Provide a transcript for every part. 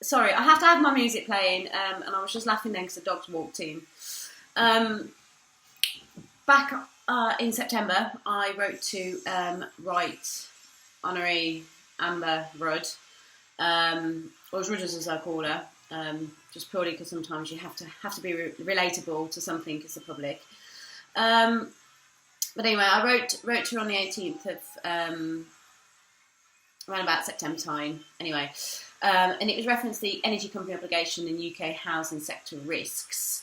Sorry, I have to have my music playing, and I was just laughing then because the dogs walked in. Um, Back in September, I wrote to Right Honorary Amber Rudd, or as Rudd as I call her, just purely because sometimes you have to be relatable to something as the public. But anyway, I wrote to her on the 18th of around about September time. Anyway, and it was referenced the energy company obligation and UK housing sector risks.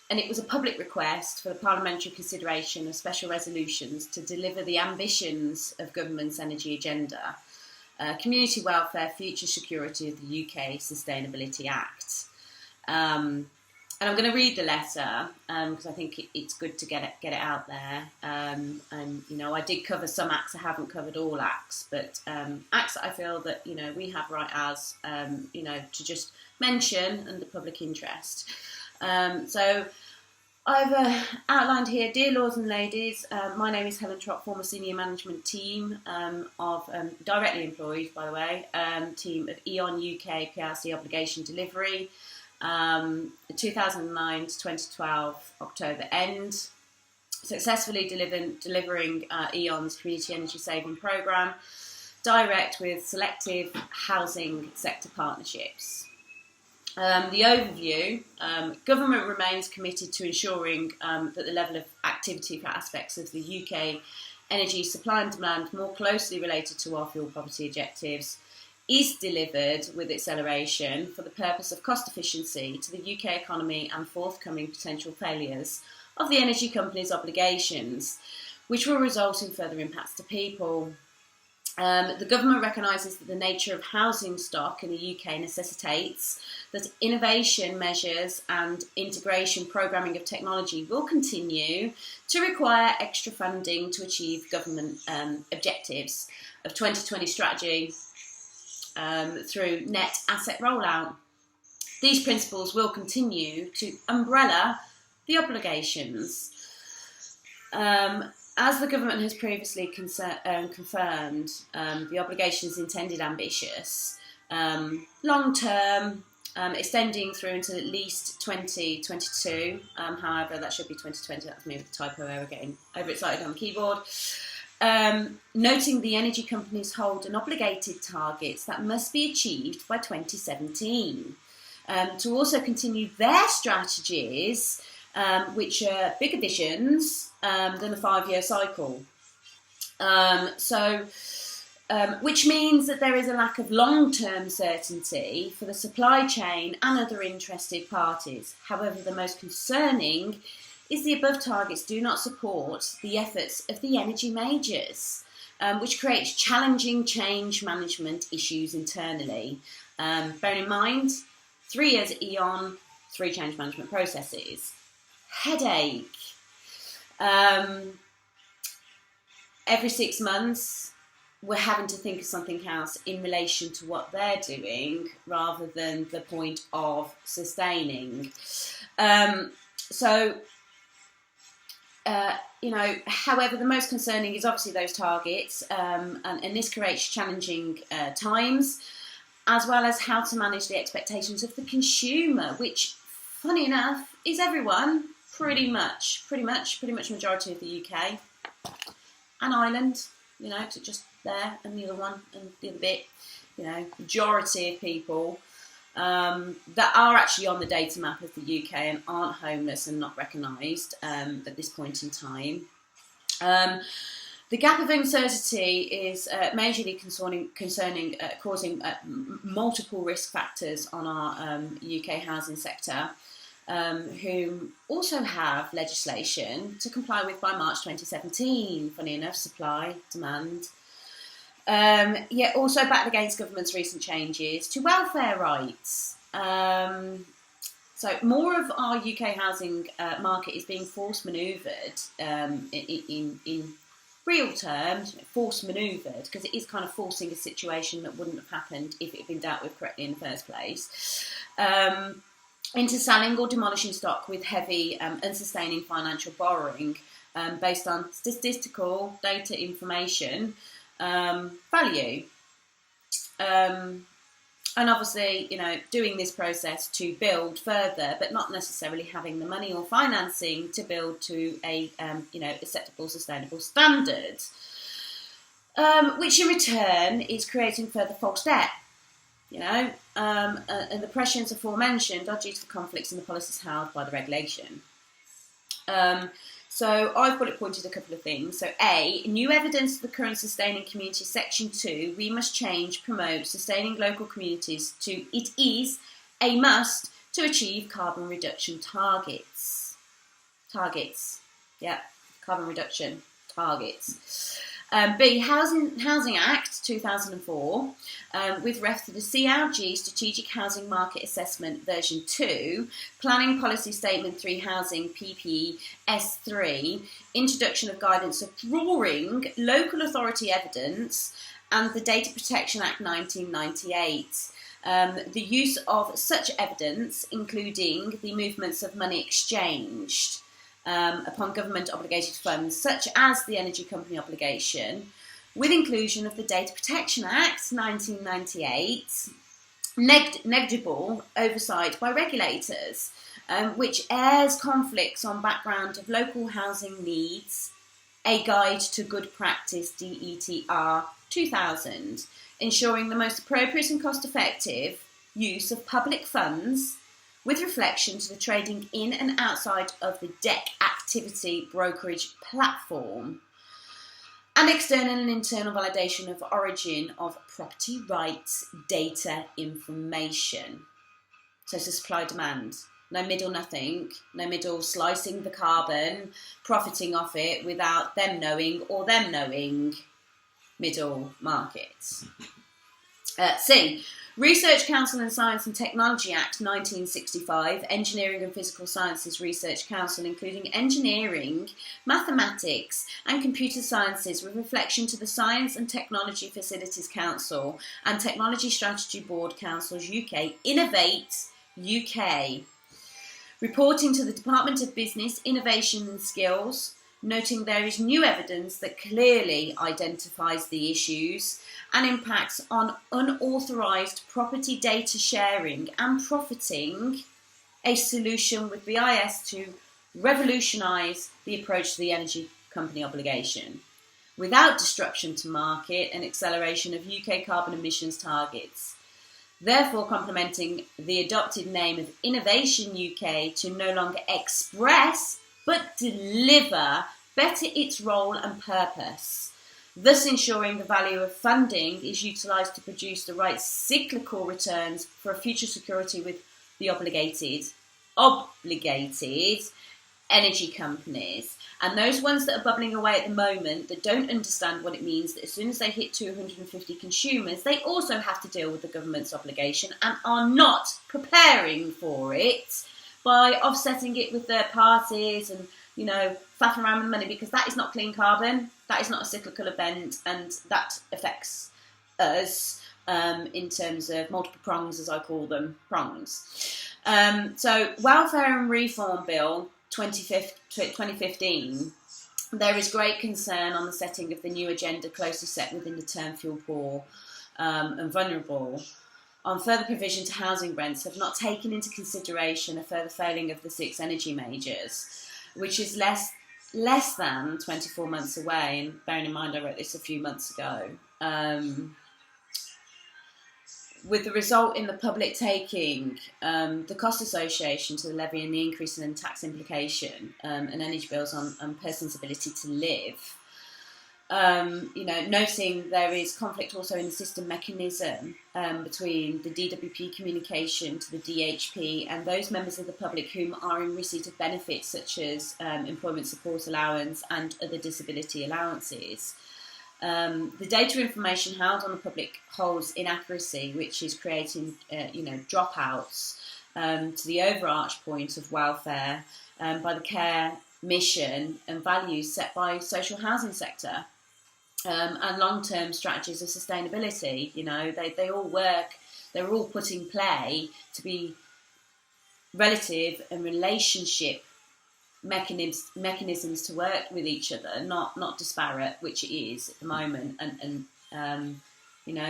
And it was a public request for the parliamentary consideration of special resolutions to deliver the ambitions of government's energy agenda, community welfare, future security of the UK Sustainability Act. And I'm going to read the letter because I think it's good to get it out there. And I did cover some acts. I haven't covered all acts, but acts that I feel that we have right as to just mention under public interest. So I've outlined here, dear lords and ladies, my name is Helen Trott, former senior management team of, directly employed, by the way, team of E.ON UK PLC obligation delivery, 2009 to 2012 October end, successfully delivering E.ON's community energy saving programme, direct with selective housing sector partnerships. The overview, government remains committed to ensuring that the level of activity for aspects of the UK energy supply and demand more closely related to our fuel poverty objectives is delivered with acceleration for the purpose of cost efficiency to the UK economy and forthcoming potential failures of the energy company's obligations, which will result in further impacts to people. The government recognises that the nature of housing stock in the UK necessitates that innovation measures and integration programming of technology will continue to require extra funding to achieve government objectives of 2020 strategy through net asset rollout. These principles will continue to umbrella the obligations. As the government has previously confirmed, the obligation is intended ambitious, long-term, extending through until at least 2022. However, that should be 2020. That's me with the typo error, getting overexcited on the keyboard. Noting the energy companies hold an obligated targets that must be achieved by 2017. To also continue their strategies, which are bigger visions than a 5-year cycle. Which means that there is a lack of long-term certainty for the supply chain and other interested parties. However, the most concerning is the above targets do not support the efforts of the energy majors, which creates challenging change management issues internally. Bearing in mind, 3 years at E.ON, 3 change management processes. Headache. Every 6 months, we're having to think of something else in relation to what they're doing rather than the point of sustaining. However, the most concerning is obviously those targets, and this creates challenging times, as well as how to manage the expectations of the consumer, which, funny enough, is everyone, pretty much majority of the UK and Ireland, to just there and the other one and the other bit, majority of people that are actually on the data map of the UK and aren't homeless and not recognised at this point in time. The gap of uncertainty is majorly causing multiple risk factors on our UK housing sector, who also have legislation to comply with by March 2017, funny enough, supply, demand. Yet also backed against government's recent changes to welfare rights. So more of our UK housing market is being force manoeuvred in real terms, force manoeuvred, because it is kind of forcing a situation that wouldn't have happened if it had been dealt with correctly in the first place, into selling or demolishing stock with heavy unsustaining financial borrowing based on statistical data information value. And obviously, doing this process to build further, but not necessarily having the money or financing to build to a, acceptable, sustainable standard, which in return is creating further false debt. And the pressures aforementioned are due to the conflicts in the policies held by the regulation. So I've bullet pointed a couple of things. So A, new evidence of the current sustaining community, section 2, we must change, promote sustaining local communities to it is a must to achieve carbon reduction targets. Carbon reduction targets. B, Housing Act 2004, with ref to the CRG Strategic Housing Market Assessment version 2, Planning Policy Statement 3 Housing PPS3, introduction of guidance of drawing local authority evidence, and the Data Protection Act 1998. The use of such evidence, including the movements of money exchanged upon government obligated funds, such as the energy company obligation, with inclusion of the Data Protection Act 1998, negligible oversight by regulators, which airs conflicts on background of local housing needs, a guide to good practice DETR 2000, ensuring the most appropriate and cost-effective use of public funds with reflection to the trading in and outside of the DEC activity brokerage platform, and external and internal validation of origin of property rights data information. So it's a supply-demand. No middle nothing, no middle slicing the carbon, profiting off it without them knowing or them knowing. Middle markets. C. Research Council and Science and Technology Act 1965, Engineering and Physical Sciences Research Council, including engineering, mathematics and computer sciences, with reflection to the Science and Technology Facilities Council and Technology Strategy Board Councils UK, Innovate UK. Reporting to the Department of Business, Innovation and Skills, noting there is new evidence that clearly identifies the issues and impacts on unauthorised property data sharing and profiting, a solution with BIS to revolutionise the approach to the energy company obligation, without disruption to market and acceleration of UK carbon emissions targets, therefore complementing the adopted name of Innovation UK to no longer express but deliver better its role and purpose, thus ensuring the value of funding is utilised to produce the right cyclical returns for a future security with the obligated energy companies. And those ones that are bubbling away at the moment that don't understand what it means, that as soon as they hit 250 consumers, they also have to deal with the government's obligation and are not preparing for it by offsetting it with third parties and, faffing around with money, because that is not clean carbon, that is not a cyclical event, and that affects us in terms of multiple prongs, as I call them, prongs. So, Welfare and Reform Bill 2015, there is great concern on the setting of the new agenda closely set within the term fuel poor and vulnerable, on further provision to housing rents, have not taken into consideration a further failing of the 6 energy majors, which is less than 24 months away. And bearing in mind I wrote this a few months ago, with the result in the public taking the cost association to the levy and the increase in tax implication and energy bills on persons' ability to live. Noting there is conflict also in the system mechanism between the DWP communication to the DHP and those members of the public whom are in receipt of benefits such as employment support allowance and other disability allowances. The data information held on the public holds inaccuracy, which is creating, dropouts to the overarch point of welfare by the care mission and values set by social housing sector. And long-term strategies of sustainability, they all work, they're all put in play to be relative and relationship mechanisms to work with each other, not disparate, which it is at the moment. And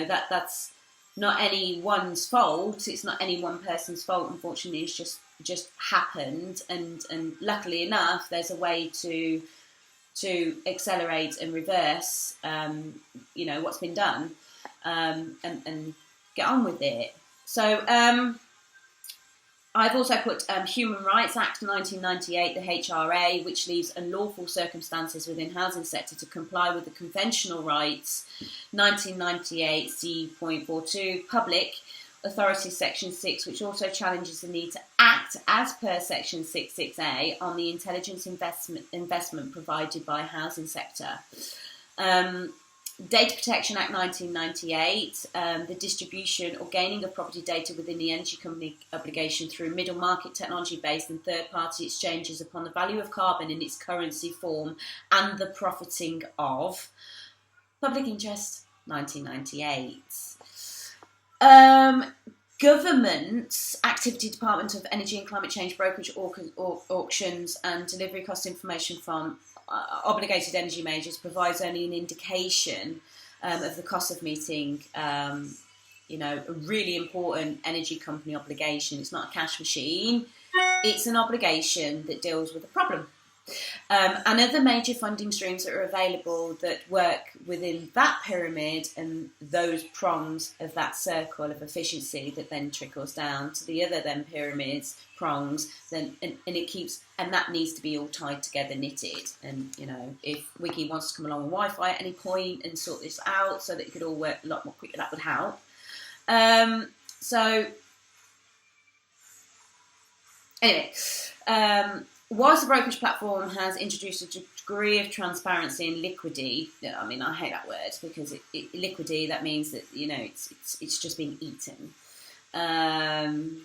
that's not anyone's fault. It's not any one person's fault. Unfortunately, it's just happened, and luckily enough, there's a way to accelerate and reverse, what's been done, and get on with it. So I've also put Human Rights Act 1998, the HRA, which leaves unlawful circumstances within housing sector to comply with the conventional rights, 1998 C.42, Public Authority Section 6, which also challenges the need to act as per Section 66A on the intelligence investment provided by housing sector. Data Protection Act 1998, the distribution or gaining of property data within the energy company obligation through middle market technology-based and third-party exchanges upon the value of carbon in its currency form and the profiting of. Public Interest 1998. Government's Activity Department of Energy and Climate Change Brokerage Auctions and Delivery Cost Information from Obligated Energy Majors provides only an indication of the cost of meeting, a really important energy company obligation. It's not a cash machine. It's an obligation that deals with a problem. And other major funding streams that are available that work within that pyramid and those prongs of that circle of efficiency that then trickles down to the other then pyramids, prongs, then and it keeps, and that needs to be all tied together, knitted. And if Wiki wants to come along with Wi-Fi at any point and sort this out so that it could all work a lot more quickly, that would help. Whilst the brokerage platform has introduced a degree of transparency and liquidity, I mean, I hate that word because liquidity, that means that, it's just being eaten, and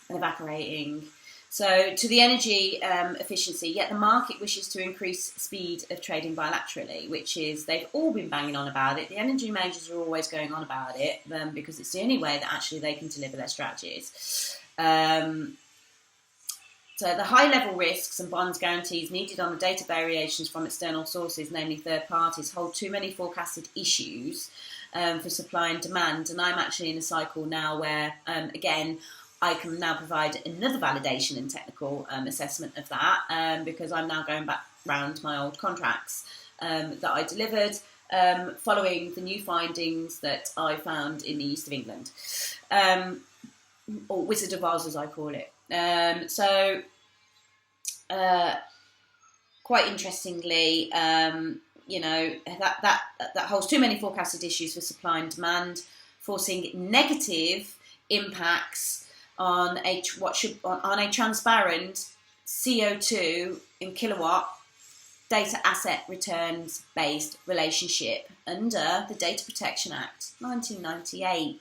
evaporating. So to the energy efficiency, yet the market wishes to increase speed of trading bilaterally, which is, they've all been banging on about it. The energy majors are always going on about it because it's the only way that actually they can deliver their strategies. So the high-level risks and bonds guarantees needed on the data variations from external sources, namely third parties, hold too many forecasted issues for supply and demand. And I'm actually in a cycle now where, again, I can now provide another validation and technical assessment of that because I'm now going back round my old contracts that I delivered following the new findings that I found in the east of England, or Wizard of Oz as I call it. Quite interestingly, that holds too many forecasted issues for supply and demand, forcing negative impacts on a transparent CO2 in kilowatt data asset returns based relationship under the Data Protection Act 1998.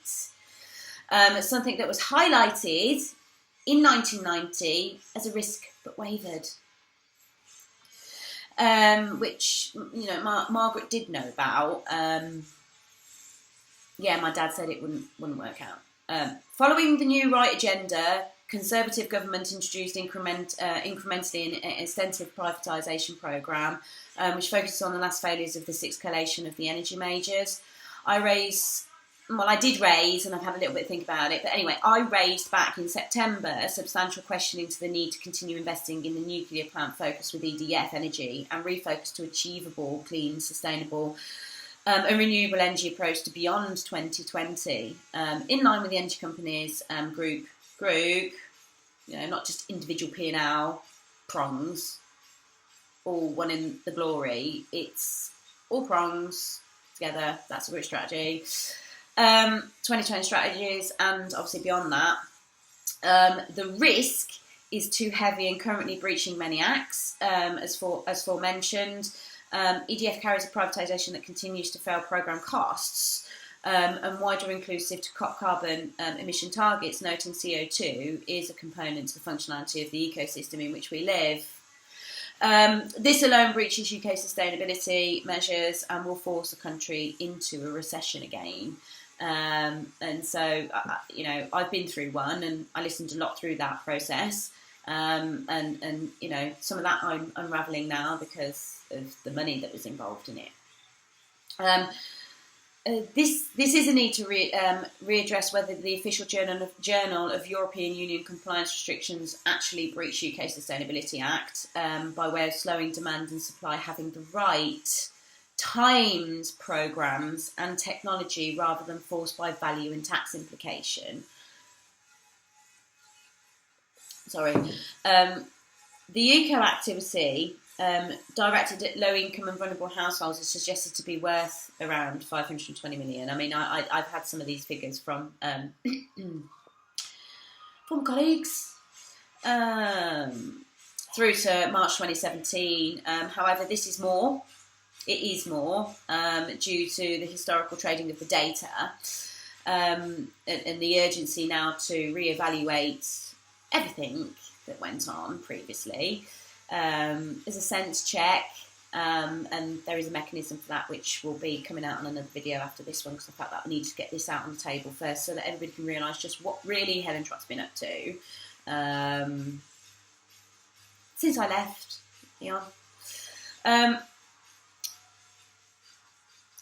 It's something that was highlighted in 1990 as a risk but wavered, which Margaret did know about. My dad said it wouldn't work out. Following the new right agenda, Conservative government introduced incrementally an extensive privatisation programme, which focuses on the last failures of the sixth collation of the energy majors. I did raise, and I've had a little bit to think about it, but anyway, I raised back in September a substantial question into the need to continue investing in the nuclear plant focus with EDF Energy and refocus to achievable, clean, sustainable and renewable energy approach to beyond 2020, in line with the energy companies group, not just individual P&L prongs, all one in the glory. It's all prongs together. That's a group strategy. 2020 strategies, and obviously beyond that. The risk is too heavy and currently breaching many acts, as forementioned. EDF carries a privatisation that continues to fail programme costs and wider inclusive to carbon emission targets, noting CO2 is a component to the functionality of the ecosystem in which we live. This alone breaches UK sustainability measures and will force the country into a recession again. And so, I've been through one, and I listened a lot through that process. And some of that I'm unravelling now because of the money that was involved in it. This is a need to readdress whether the official journal of European Union compliance restrictions actually breach UK Sustainability Act by way of slowing demand and supply having the right times, programmes and technology rather than forced by value and tax implication. The eco activity directed at low-income and vulnerable households is suggested to be worth around 520 million. I mean, I've had some of these figures from colleagues through to March 2017. However, this is more. It is more due to the historical trading of the data and the urgency now to reevaluate everything that went on previously. There's a sense check, and there is a mechanism for that which will be coming out on another video after this one, because I felt that we need to get this out on the table first so that everybody can realise just what really Helen Trott's been up to since I left.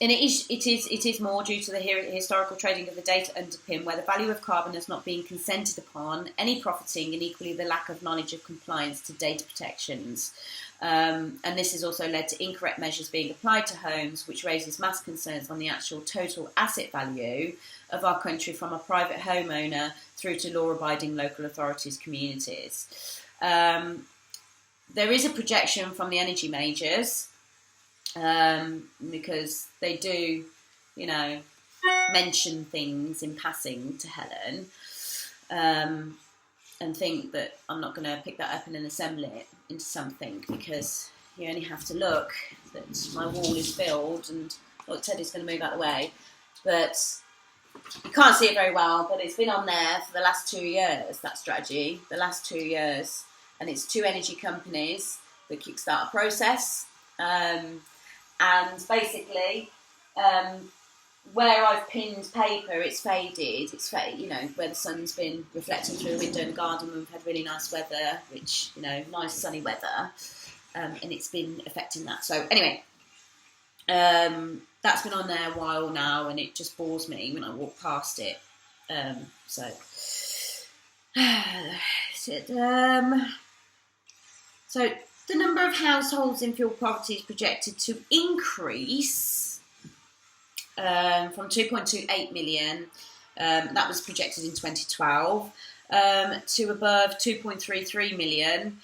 And it is more due to the historical trading of the data underpin, where the value of carbon has not been consented upon, any profiting, and equally the lack of knowledge of compliance to data protections. And this has also led to incorrect measures being applied to homes, which raises mass concerns on the actual total asset value of our country, from a private homeowner through to law-abiding local authorities, communities. There is a projection from the energy majors, because they do, mention things in passing to Helen, and think that I'm not going to pick that up and then assemble it into something, because you only have to look that my wall is filled, and Teddy's going to move out of the way, but you can't see it very well, but it's been on there for the last 2 years, that strategy, the last 2 years, and it's 2 energy companies that kickstart a process. And basically, where I've pinned paper, it's faded. Where the sun's been reflecting through the window in the garden, and we've had really nice weather, which, nice sunny weather, and it's been affecting that. So anyway, that's been on there a while now, and it just bores me when I walk past it. So the number of households in fuel poverty is projected to increase from 2.28 million, that was projected in 2012, to above 2.33 million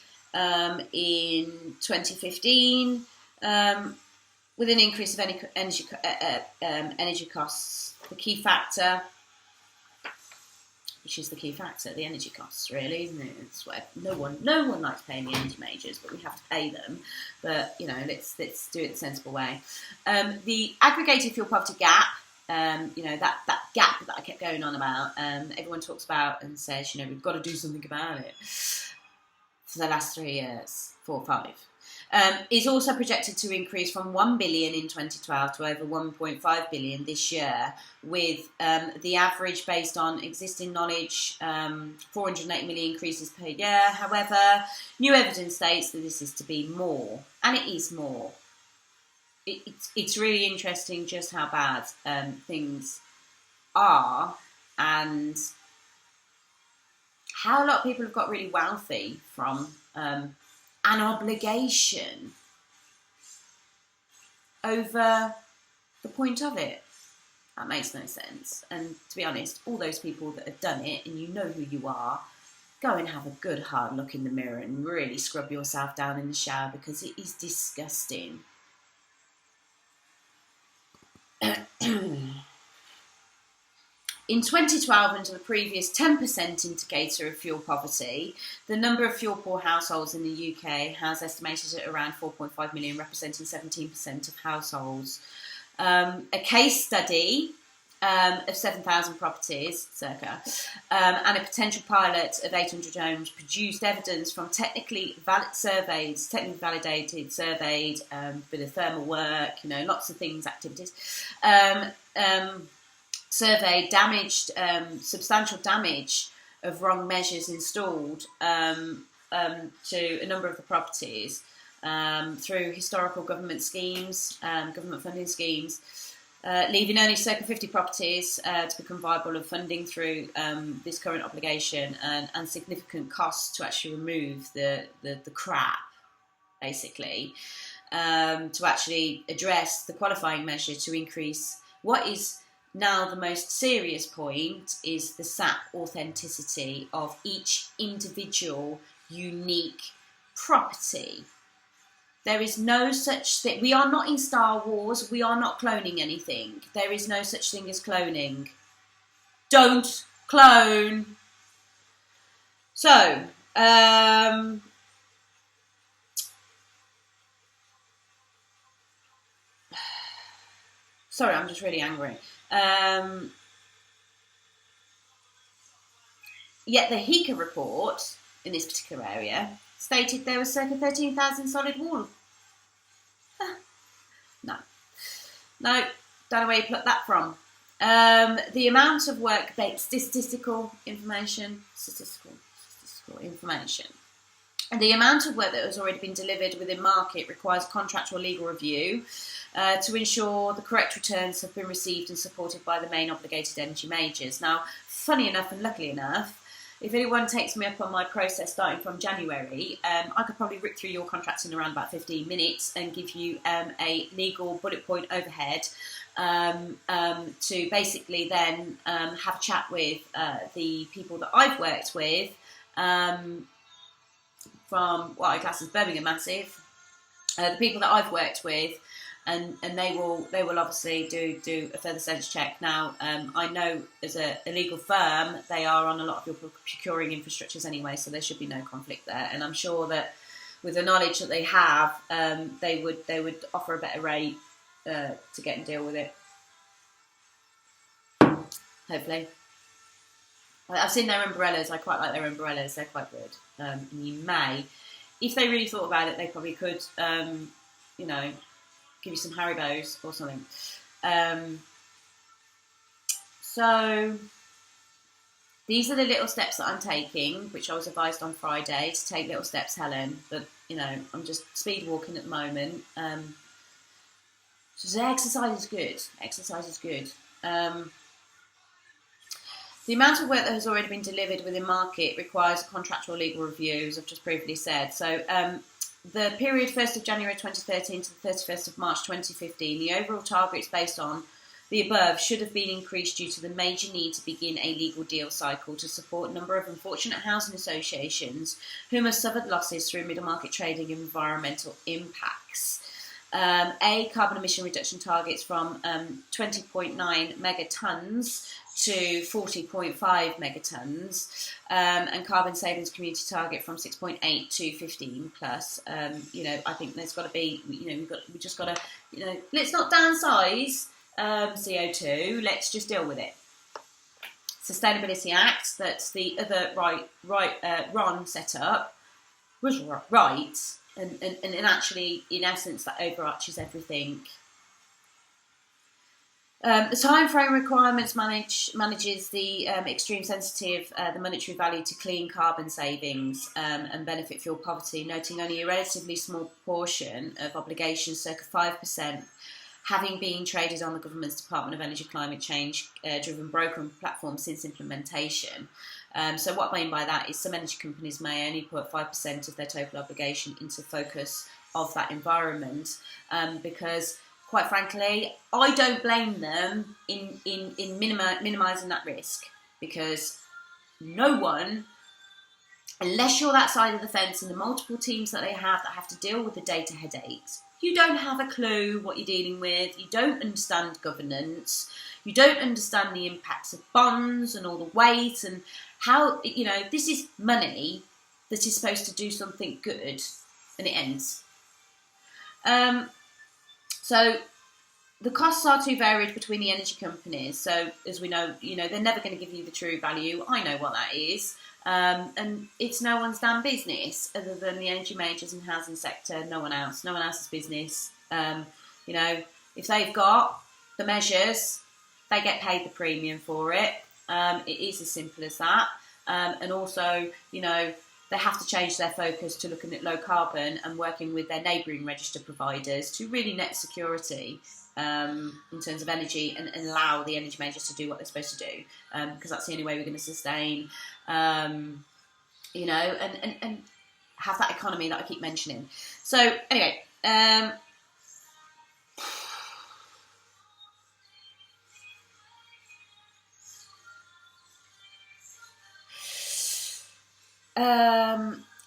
in 2015, with an increase of energy costs. The key factor, which is the key factor, the energy costs, really, isn't it? It's where no one likes paying the energy majors, but we have to pay them. But let's do it the sensible way. The aggregated fuel poverty gap, that gap that I kept going on about, everyone talks about and says, we've got to do something about it. For the last 3 years, 4 or 5. Is also projected to increase from 1 billion in 2012 to over 1.5 billion this year, with the average based on existing knowledge, 480 million increases per year. However, new evidence states that this is to be more, and it is more. It's really interesting just how bad things are, and how a lot of people have got really wealthy from an obligation over the point of it. That makes no sense. And to be honest, all those people that have done it, and you know who you are, go and have a good hard look in the mirror and really scrub yourself down in the shower, because it is disgusting. In 2012, under the previous 10% indicator of fuel poverty, the number of fuel-poor households in the UK has estimated at around 4.5 million, representing 17% of households. A case study of 7,000 properties, circa, and a potential pilot of 800 homes produced evidence from technically validated, bit of thermal work, lots of things, activities. Surveyed substantial damage of wrong measures installed to a number of the properties through historical government schemes, government funding schemes, leaving only circa 50 properties to become viable of funding through this current obligation, and significant costs to actually remove the crap, basically, to actually address the qualifying measure to increase what is now the most serious point, is the SAP authenticity of each individual unique property. There is no such thing. We are not in Star Wars. We are not cloning anything. There is no such thing as cloning. Don't clone. So, sorry, I'm just really angry. Yet the HECA report in this particular area stated there was circa 13,000 solid wall. No, don't know where you plucked that from. The amount of work, statistical information, and the amount of work that has already been delivered within market requires contractual legal review to ensure the correct returns have been received and supported by the main obligated energy majors. Now, funny enough and luckily enough, if anyone takes me up on my process starting from January, I could probably rip through your contracts in around about 15 minutes and give you a legal bullet point overhead to basically then have a chat with the people that I've worked with from what I class as Birmingham Massive, the people that I've worked with, and they will obviously do a further sense check. Now, I know as a legal firm, they are on a lot of your procuring infrastructures anyway, so there should be no conflict there. And I'm sure that with the knowledge that they have, they would offer a better rate to get and deal with it. Hopefully. I've seen their umbrellas. I quite like their umbrellas. They're quite good. And you may, if they really thought about it, they probably could, give you some Haribos or something. So these are the little steps that I'm taking, which I was advised on Friday to take little steps, Helen. But I'm just speed walking at the moment. So exercise is good. Exercise is good. The amount of work that has already been delivered within market requires a contractual legal review, as I've just previously said. So the period 1st of January 2013 to the 31st of March 2015, the overall targets based on the above should have been increased due to the major need to begin a legal deal cycle to support a number of unfortunate housing associations whom have suffered losses through middle market trading and environmental impacts. Carbon emission reduction targets from 20.9 megatons to 40.5 megatons, and carbon savings community target from 6.8 to 15 plus. I think there's got to be, we just got to, let's not downsize CO2. Let's just deal with it. Sustainability Act, that's the other Ron set up, was right, and actually, in essence, that overarches everything. The time frame requirements manages the extreme sensitive, the monetary value to clean carbon savings and benefit fuel poverty, noting only a relatively small portion of obligations, circa 5%, having been traded on the government's Department of Energy Climate Change driven broker and platform since implementation. So what I mean by that is some energy companies may only put 5% of their total obligation into focus of that environment because, quite frankly, I don't blame them in minimising that risk, because no one, unless you're that side of the fence and the multiple teams that they have that have to deal with the data headaches, you don't have a clue what you're dealing with, you don't understand governance, you don't understand the impacts of bonds and all the weight and how, this is money that is supposed to do something good and it ends. So the costs are too varied between the energy companies. So as we know, they're never going to give you the true value. I know what that is. And it's no one's damn business other than the energy majors and housing sector. No one else's business. If they've got the measures, they get paid the premium for it. It is as simple as that. And also, they have to change their focus to looking at low carbon and working with their neighbouring register providers to really net security. in terms of energy, and allow the energy majors to do what they're supposed to do, because that's the only way we're going to sustain, and have that economy that I keep mentioning. So anyway,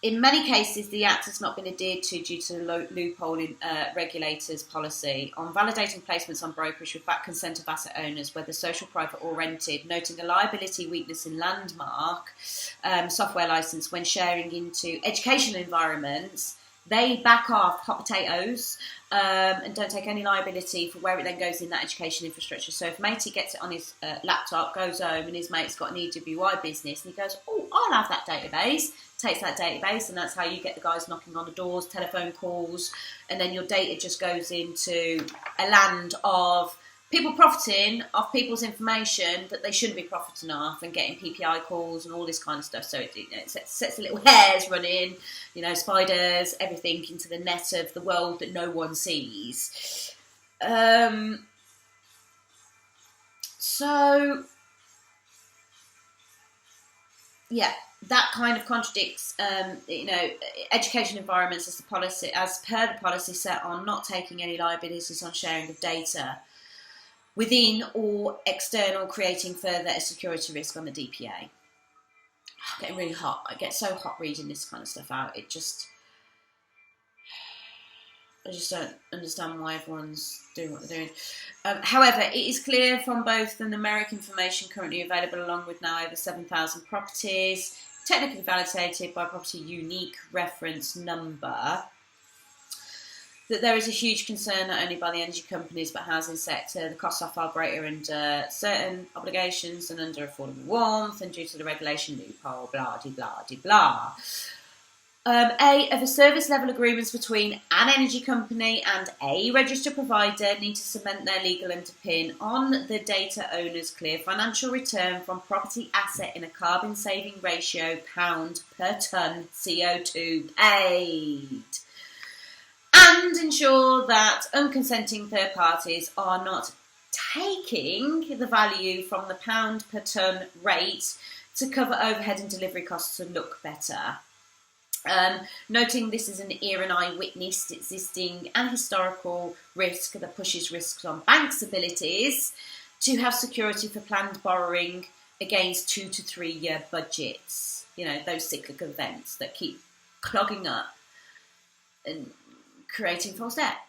in many cases, the Act has not been adhered to due to the loophole in regulators' policy on validating placements on brokerage with back consent of asset owners, whether social, private or rented, noting a liability weakness in Landmark software license when sharing into educational environments. They back off hot potatoes and don't take any liability for where it then goes in that education infrastructure. So if matey gets it on his laptop, goes home and his mate's got an EWI business and he goes, oh, I'll have that database, takes that database, and that's how you get the guys knocking on the doors, telephone calls, and then your data just goes into a land of people profiting off people's information that they shouldn't be profiting off, and getting PPI calls and all this kind of stuff. So it sets the little hairs running, spiders, everything into the net of the world that no one sees. So, yeah, that kind of contradicts, education environments as per the policy set on not taking any liabilities on sharing of data within or external, creating further a security risk on the DPA. I'm getting really hot. I get so hot reading this kind of stuff out. I just don't understand why everyone's doing what they're doing. However, it is clear from both the numeric information currently available, along with now over 7,000 properties, technically validated by property unique reference number, that there is a huge concern not only by the energy companies but housing sector. The costs are far greater under certain obligations than under affordable warmth, and due to the regulation loophole, blah de blah de blah. Of the service level agreements between an energy company and a registered provider need to cement their legal underpin on the data owner's clear financial return from property asset in a carbon saving ratio pound per tonne CO2 paid, and ensure that unconsenting third parties are not taking the value from the pound per tonne rate to cover overhead and delivery costs to look better. Noting this is an era and eye-witnessed existing and historical risk that pushes risks on banks' abilities to have security for planned borrowing against 2 to 3 year budgets. Those cyclical events that keep clogging up and creating false debt.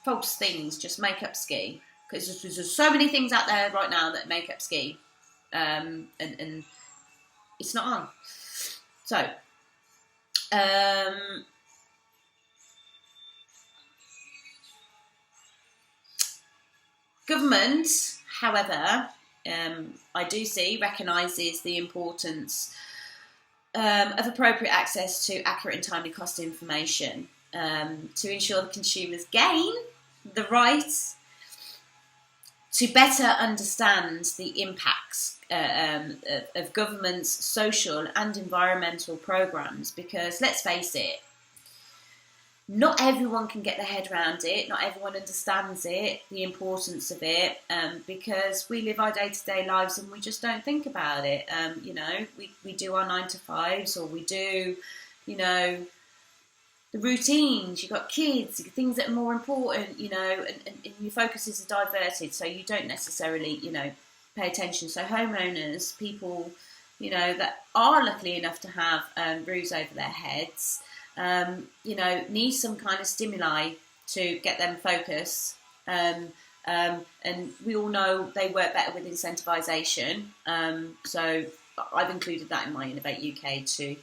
False things just make up ski. Because there's so many things out there right now that make up ski. And it's not on. So, government, however, I do see, recognises the importance of appropriate access to accurate and timely cost information to ensure the consumers gain the right to better understand the impacts of government's social and environmental programmes, because let's face it, not everyone can get their head around it, not everyone understands it, the importance of it, because we live our day-to-day lives and we just don't think about it. We do our 9 to 5s, or we do, the routines. You've got kids, things that are more important, and your focuses are diverted, so you don't necessarily, pay attention. So homeowners, people, that are lucky enough to have roofs over their heads, need some kind of stimuli to get them focus. And we all know they work better with incentivisation. So I've included that in my Innovate UK to,